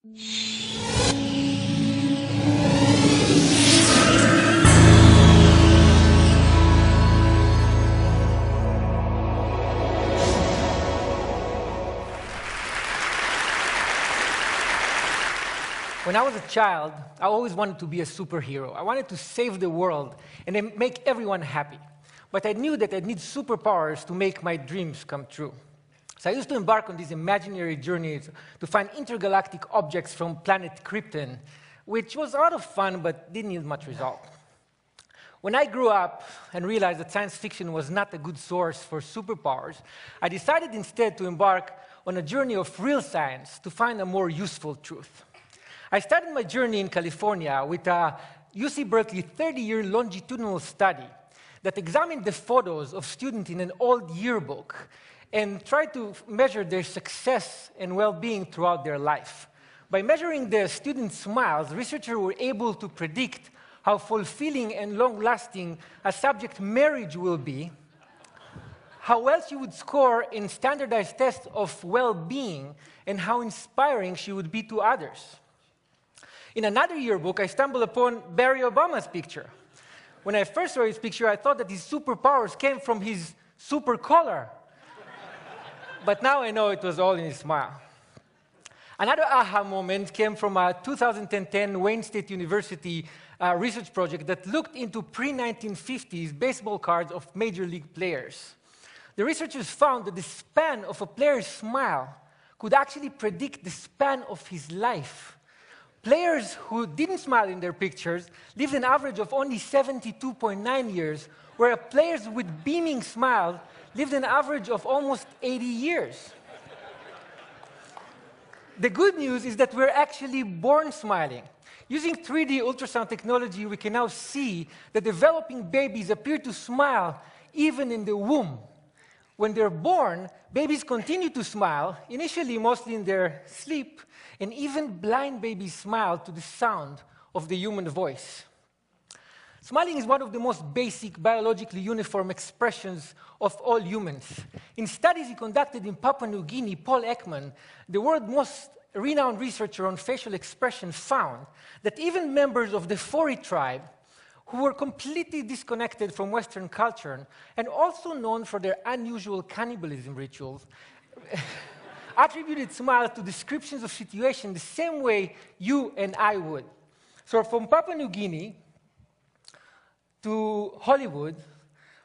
When I was a child, I always wanted to be a superhero. I wanted to save the world and then make everyone happy. But I knew that I'd need superpowers to make my dreams come true. So I used to embark on these imaginary journeys to find intergalactic objects from planet Krypton, which was a lot of fun but didn't yield much result. When I grew up and realized that science fiction was not a good source for superpowers, I decided instead to embark on a journey of real science to find a more useful truth. I started my journey in California with a UC Berkeley 30-year longitudinal study that examined the photos of students in an old yearbook and tried to measure their success and well-being throughout their life. By measuring the students' smiles, researchers were able to predict how fulfilling and long-lasting a subject marriage will be, how well she would score in standardized tests of well-being, and how inspiring she would be to others. In another yearbook, I stumbled upon Barack Obama's picture. When I first saw his picture, I thought that his superpowers came from his super collar. But now I know it was all in his smile. Another aha moment came from a 2010 Wayne State University research project that looked into pre-1950s baseball cards of major league players. The researchers found that the span of a player's smile could actually predict the span of his life. Players who didn't smile in their pictures lived an average of only 72.9 years, where players with beaming smiles lived an average of almost 80 years. The good news is that we're actually born smiling. Using 3D ultrasound technology, we can now see that developing babies appear to smile even in the womb. When they're born, babies continue to smile, initially mostly in their sleep, and even blind babies smile to the sound of the human voice. Smiling is one of the most basic biologically uniform expressions of all humans. In studies he conducted in Papua New Guinea, Paul Ekman, the world's most renowned researcher on facial expression, found that even members of the Fori tribe, who were completely disconnected from Western culture and also known for their unusual cannibalism rituals, attributed smiles to descriptions of situations the same way you and I would. So from Papua New Guinea to Hollywood,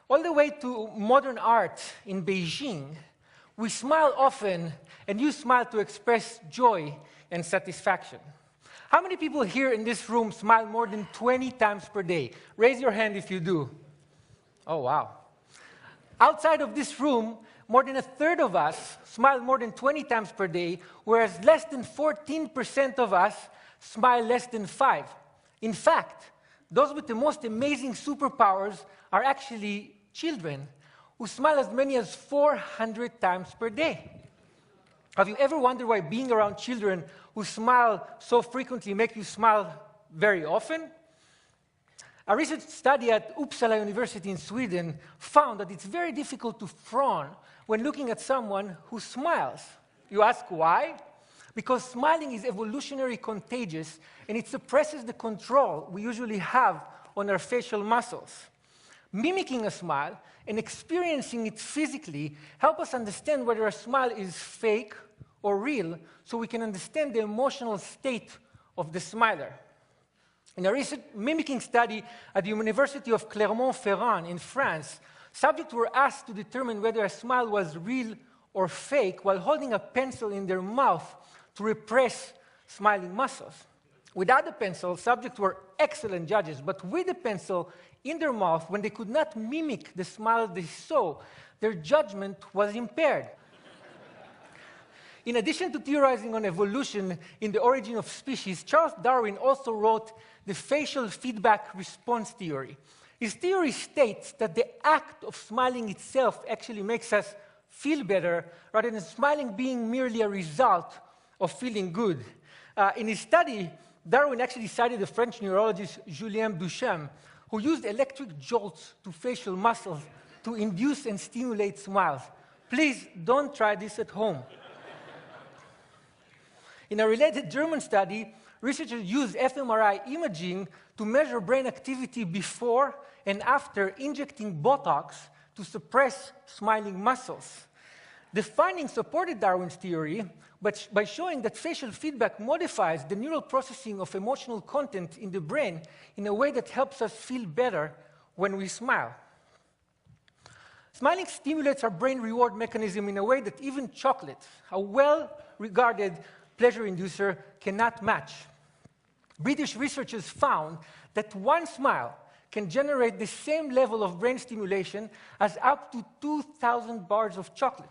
all the way to modern art in Beijing, we smile often and use smile to express joy and satisfaction. How many people here in this room smile more than 20 times per day? Raise your hand if you do. Oh, wow. Outside of this room, more than a third of us smile more than 20 times per day, whereas less than 14% of us smile less than 5. In fact, those with the most amazing superpowers are actually children, who smile as many as 400 times per day. Have you ever wondered why being around children who smile so frequently make you smile very often? A recent study at Uppsala University in Sweden found that it's very difficult to frown when looking at someone who smiles. You ask why? Because smiling is evolutionarily contagious, and it suppresses the control we usually have on our facial muscles. Mimicking a smile and experiencing it physically help us understand whether a smile is fake or real, so we can understand the emotional state of the smiler. In a recent mimicking study at the University of Clermont-Ferrand in France, subjects were asked to determine whether a smile was real or fake while holding a pencil in their mouth to repress smiling muscles. Without the pencil, subjects were excellent judges, but with the pencil in their mouth, when they could not mimic the smile they saw, their judgment was impaired. In addition to theorizing on evolution in the origin of species, Charles Darwin also wrote the facial feedback response theory. His theory states that the act of smiling itself actually makes us feel better, rather than smiling being merely a result of feeling good. In his study, Darwin actually cited the French neurologist Julien Duchamp, who used electric jolts to facial muscles to induce and stimulate smiles. Please don't try this at home. In a related German study, researchers used fMRI imaging to measure brain activity before and after injecting Botox to suppress smiling muscles. The findings supported Darwin's theory, but by showing that facial feedback modifies the neural processing of emotional content in the brain in a way that helps us feel better when we smile. Smiling stimulates our brain reward mechanism in a way that even chocolate, a well-regarded pleasure inducer, cannot match. British researchers found that one smile can generate the same level of brain stimulation as up to 2,000 bars of chocolate.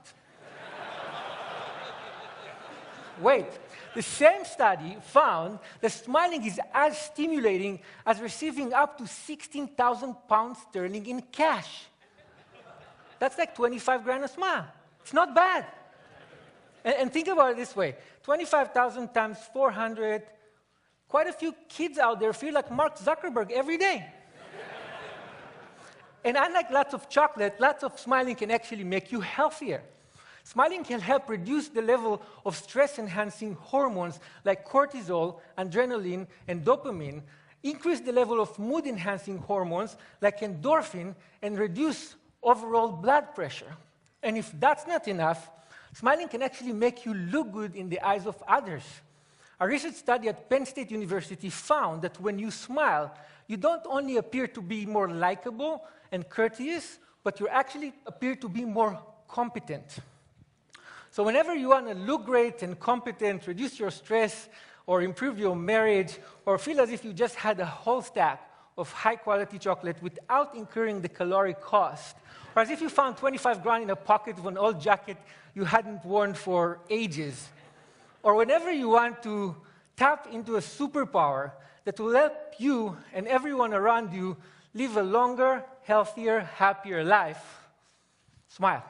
Wait, the same study found that smiling is as stimulating as receiving up to 16,000 pounds sterling in cash. That's like 25 grand a smile. It's not bad. And think about it this way. 25,000 times 400, quite a few kids out there feel like Mark Zuckerberg every day. And unlike lots of chocolate, lots of smiling can actually make you healthier. Smiling can help reduce the level of stress-enhancing hormones like cortisol, adrenaline, and dopamine, increase the level of mood-enhancing hormones like endorphin, and reduce overall blood pressure. And if that's not enough, smiling can actually make you look good in the eyes of others. A research study at Penn State University found that when you smile, you don't only appear to be more likable and courteous, but you actually appear to be more competent. So whenever you want to look great and competent, reduce your stress, or improve your marriage, or feel as if you just had a whole stack of high-quality chocolate without incurring the caloric cost, or as if you found 25 grand in a pocket of an old jacket you hadn't worn for ages, or whenever you want to tap into a superpower that will help you and everyone around you live a longer, healthier, happier life, smile.